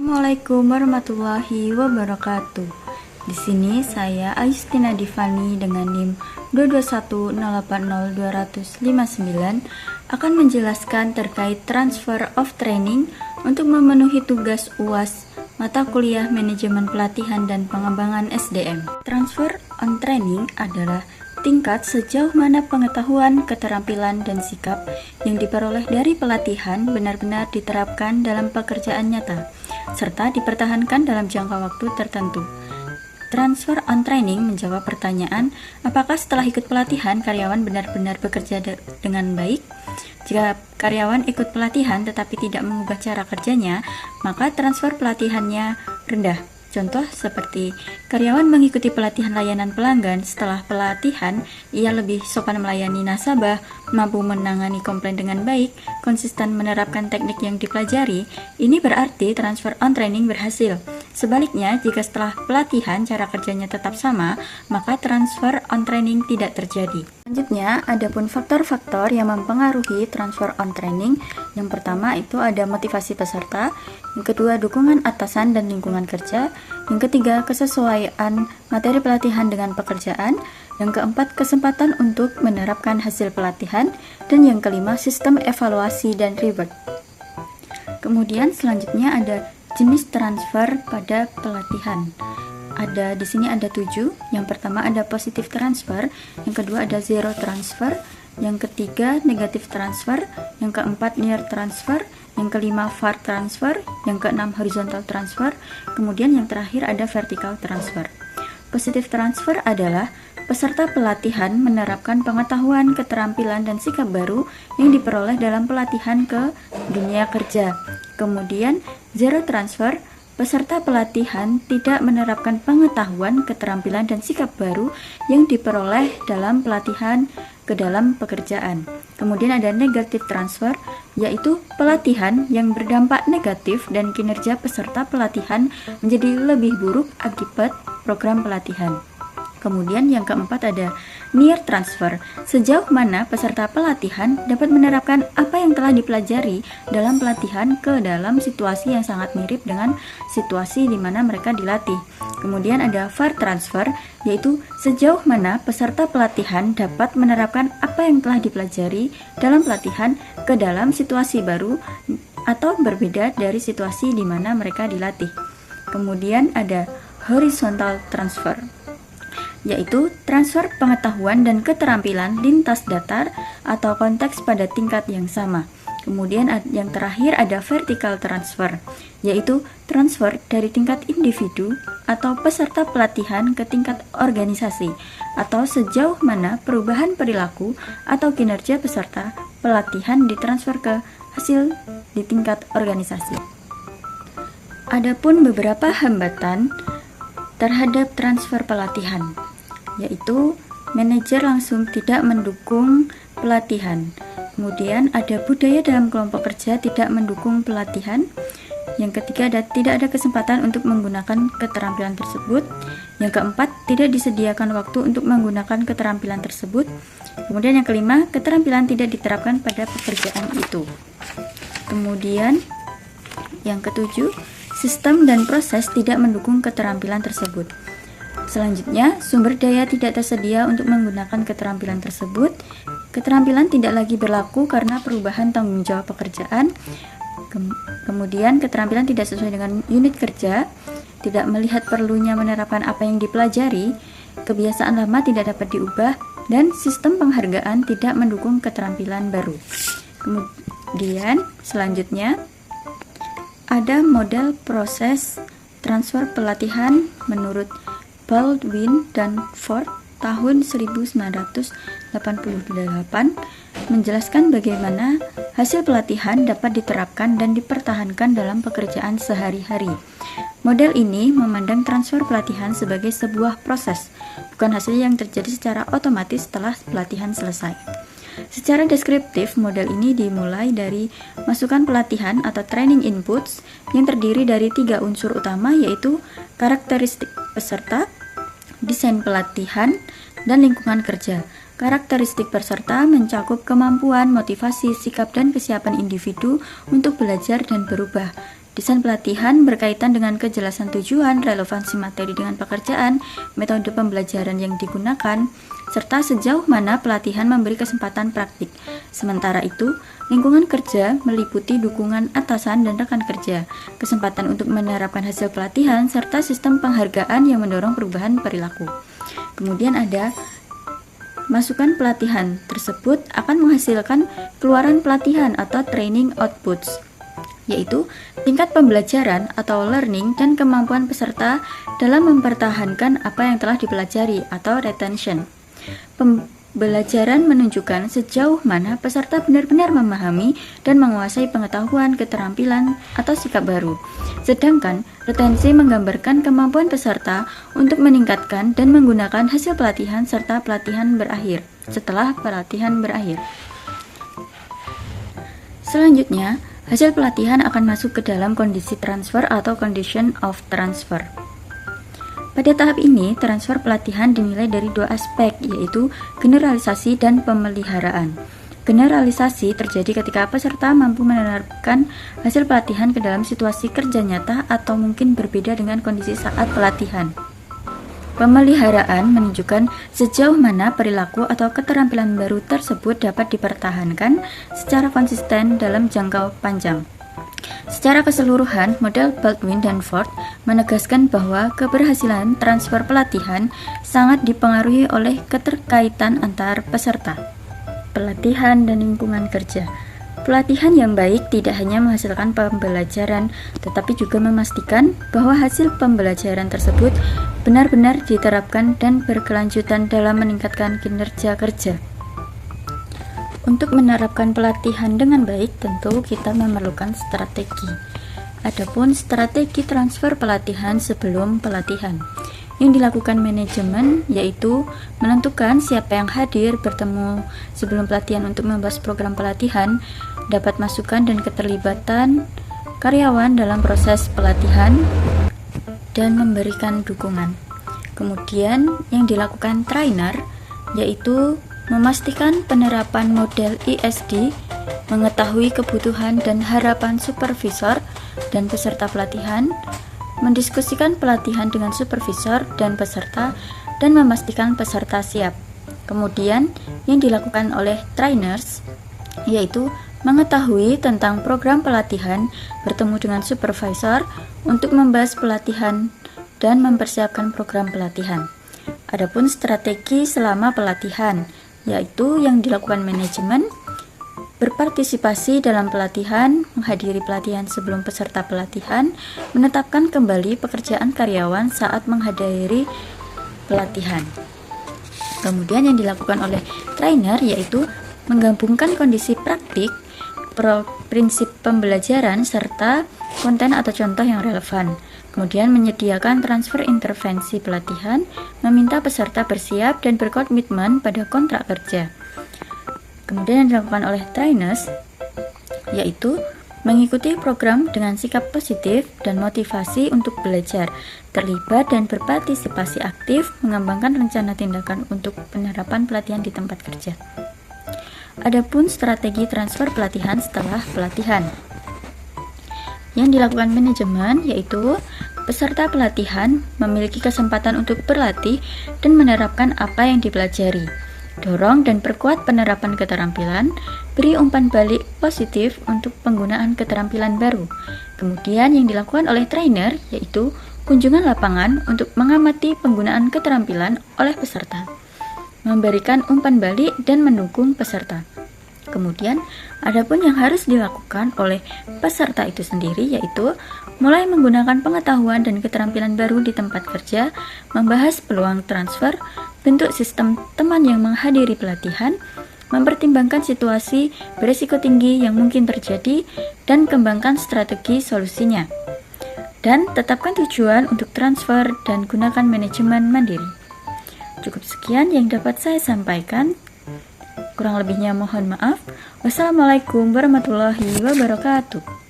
Assalamualaikum warahmatullahi wabarakatuh. Di sini saya Ayustina Divani dengan NIM 221080259 akan menjelaskan terkait transfer of training untuk memenuhi tugas UAS mata kuliah manajemen pelatihan dan pengembangan SDM. Transfer on training adalah tingkat sejauh mana pengetahuan, keterampilan, dan sikap yang diperoleh dari pelatihan benar-benar diterapkan dalam pekerjaan nyata, serta dipertahankan dalam jangka waktu tertentu. Transfer on training menjawab pertanyaan, apakah setelah ikut pelatihan karyawan benar-benar bekerja dengan baik? Jika karyawan ikut pelatihan tetapi tidak mengubah cara kerjanya, maka transfer pelatihannya rendah. Contoh seperti karyawan mengikuti pelatihan layanan pelanggan, setelah pelatihan ia lebih sopan melayani nasabah, mampu menangani komplain dengan baik, konsisten menerapkan teknik yang dipelajari, ini berarti transfer on training berhasil. Sebaliknya, jika setelah pelatihan cara kerjanya tetap sama, maka transfer on training tidak terjadi. Selanjutnya, adapun faktor-faktor yang mempengaruhi transfer on training. Yang pertama itu ada motivasi peserta, yang kedua dukungan atasan dan lingkungan kerja, yang ketiga kesesuaian materi pelatihan dengan pekerjaan, yang keempat kesempatan untuk menerapkan hasil pelatihan, dan yang kelima sistem evaluasi dan reward. Kemudian selanjutnya ada jenis transfer pada pelatihan. Di sini ada 7. Yang pertama ada positive transfer, yang kedua ada zero transfer, yang ketiga negative transfer, yang keempat near transfer, yang kelima far transfer, yang keenam horizontal transfer, kemudian yang terakhir ada vertical transfer. Positive transfer adalah peserta pelatihan menerapkan pengetahuan, keterampilan, dan sikap baru yang diperoleh dalam pelatihan ke dunia kerja. Kemudian zero transfer, peserta pelatihan tidak menerapkan pengetahuan, keterampilan, dan sikap baru yang diperoleh dalam pelatihan ke dalam pekerjaan. Kemudian ada negative transfer, yaitu pelatihan yang berdampak negatif dan kinerja peserta pelatihan menjadi lebih buruk akibat program pelatihan. Kemudian yang keempat ada near transfer, sejauh mana peserta pelatihan dapat menerapkan apa yang telah dipelajari dalam pelatihan ke dalam situasi yang sangat mirip dengan situasi di mana mereka dilatih. Kemudian ada far transfer, yaitu sejauh mana peserta pelatihan dapat menerapkan apa yang telah dipelajari dalam pelatihan ke dalam situasi baru atau berbeda dari situasi di mana mereka dilatih. Kemudian ada horizontal transfer, yaitu transfer pengetahuan dan keterampilan lintas datar atau konteks pada tingkat yang sama. Kemudian yang terakhir ada vertical transfer, yaitu transfer dari tingkat individu atau peserta pelatihan ke tingkat organisasi, atau sejauh mana perubahan perilaku atau kinerja peserta pelatihan ditransfer ke hasil di tingkat organisasi. Adapun beberapa hambatan terhadap transfer pelatihan, yaitu manajer langsung tidak mendukung pelatihan. Kemudian ada budaya dalam kelompok kerja tidak mendukung pelatihan. Yang ketiga tidak ada kesempatan untuk menggunakan keterampilan tersebut. Yang keempat, tidak disediakan waktu untuk menggunakan keterampilan tersebut. Kemudian yang kelima, keterampilan tidak diterapkan pada pekerjaan itu. Kemudian yang ketujuh, sistem dan proses tidak mendukung keterampilan tersebut. Selanjutnya, sumber daya tidak tersedia untuk menggunakan keterampilan tersebut. Keterampilan tidak lagi berlaku karena perubahan tanggung jawab pekerjaan. Kemudian, keterampilan tidak sesuai dengan unit kerja, tidak melihat perlunya menerapkan apa yang dipelajari, kebiasaan lama tidak dapat diubah, dan sistem penghargaan tidak mendukung keterampilan baru. Kemudian, selanjutnya, ada model proses transfer pelatihan menurut Baldwin dan Ford tahun 1988 menjelaskan bagaimana hasil pelatihan dapat diterapkan dan dipertahankan dalam pekerjaan sehari-hari. Model ini memandang transfer pelatihan sebagai sebuah proses, bukan hasil yang terjadi secara otomatis setelah pelatihan selesai. Secara deskriptif, model ini dimulai dari masukan pelatihan atau training inputs yang terdiri dari 3 unsur utama, yaitu karakteristik peserta, desain pelatihan, dan lingkungan kerja. Karakteristik peserta mencakup kemampuan, motivasi, sikap, dan kesiapan individu untuk belajar dan berubah. Desain pelatihan berkaitan dengan kejelasan tujuan, relevansi materi dengan pekerjaan, metode pembelajaran yang digunakan, serta sejauh mana pelatihan memberi kesempatan praktik. Sementara itu, lingkungan kerja meliputi dukungan atasan dan rekan kerja, kesempatan untuk menerapkan hasil pelatihan, serta sistem penghargaan yang mendorong perubahan perilaku. Kemudian ada masukan pelatihan tersebut akan menghasilkan keluaran pelatihan atau training outputs, yaitu tingkat pembelajaran atau learning dan kemampuan peserta dalam mempertahankan apa yang telah dipelajari atau retention. Pembelajaran menunjukkan sejauh mana peserta benar-benar memahami dan menguasai pengetahuan, keterampilan, atau sikap baru. Sedangkan retensi menggambarkan kemampuan peserta untuk meningkatkan dan menggunakan hasil pelatihan serta pelatihan berakhir. Setelah pelatihan berakhir, selanjutnya, hasil pelatihan akan masuk ke dalam kondisi transfer atau condition of transfer. Pada tahap ini, transfer pelatihan dinilai dari dua aspek, yaitu generalisasi dan pemeliharaan. Generalisasi terjadi ketika peserta mampu menerapkan hasil pelatihan ke dalam situasi kerja nyata atau mungkin berbeda dengan kondisi saat pelatihan. Pemeliharaan menunjukkan sejauh mana perilaku atau keterampilan baru tersebut dapat dipertahankan secara konsisten dalam jangka panjang. Secara keseluruhan, model Baldwin dan Ford menegaskan bahwa keberhasilan transfer pelatihan sangat dipengaruhi oleh keterkaitan antar peserta, pelatihan, dan lingkungan kerja. Pelatihan yang baik tidak hanya menghasilkan pembelajaran, tetapi juga memastikan bahwa hasil pembelajaran tersebut benar-benar diterapkan dan berkelanjutan dalam meningkatkan kinerja kerja. Untuk menerapkan pelatihan dengan baik, tentu kita memerlukan strategi. Adapun strategi transfer pelatihan sebelum pelatihan yang dilakukan manajemen, yaitu menentukan siapa yang hadir bertemu sebelum pelatihan untuk membahas program pelatihan, dapat masukan dan keterlibatan karyawan dalam proses pelatihan, dan memberikan dukungan. Kemudian yang dilakukan trainer, yaitu memastikan penerapan model ISD, mengetahui kebutuhan dan harapan supervisor dan peserta pelatihan, mendiskusikan pelatihan dengan supervisor dan peserta, dan memastikan peserta siap. Kemudian, yang dilakukan oleh trainers, yaitu mengetahui tentang program pelatihan, bertemu dengan supervisor untuk membahas pelatihan, dan mempersiapkan program pelatihan. Adapun strategi selama pelatihan, yaitu yang dilakukan manajemen, berpartisipasi dalam pelatihan, menghadiri pelatihan sebelum peserta pelatihan, menetapkan kembali pekerjaan karyawan saat menghadiri pelatihan. Kemudian yang dilakukan oleh trainer yaitu menggabungkan kondisi praktik, prinsip pembelajaran, serta konten atau contoh yang relevan. Kemudian menyediakan transfer intervensi pelatihan, meminta peserta bersiap dan berkomitmen pada kontrak kerja. Kemudian yang dilakukan oleh trainers yaitu mengikuti program dengan sikap positif dan motivasi untuk belajar, terlibat dan berpartisipasi aktif, mengembangkan rencana tindakan untuk penerapan pelatihan di tempat kerja. Adapun strategi transfer pelatihan setelah pelatihan yang dilakukan manajemen yaitu peserta pelatihan memiliki kesempatan untuk berlatih dan menerapkan apa yang dipelajari. Dorong dan perkuat penerapan keterampilan, beri umpan balik positif untuk penggunaan keterampilan baru. Kemudian yang dilakukan oleh trainer yaitu kunjungan lapangan untuk mengamati penggunaan keterampilan oleh peserta, memberikan umpan balik dan mendukung peserta. Kemudian, adapun yang harus dilakukan oleh peserta itu sendiri yaitu mulai menggunakan pengetahuan dan keterampilan baru di tempat kerja, membahas peluang transfer, bentuk sistem teman yang menghadiri pelatihan, mempertimbangkan situasi berisiko tinggi yang mungkin terjadi, dan kembangkan strategi solusinya. Dan tetapkan tujuan untuk transfer dan gunakan manajemen mandiri. Cukup sekian yang dapat saya sampaikan. Kurang lebihnya mohon maaf. Wassalamualaikum warahmatullahi wabarakatuh.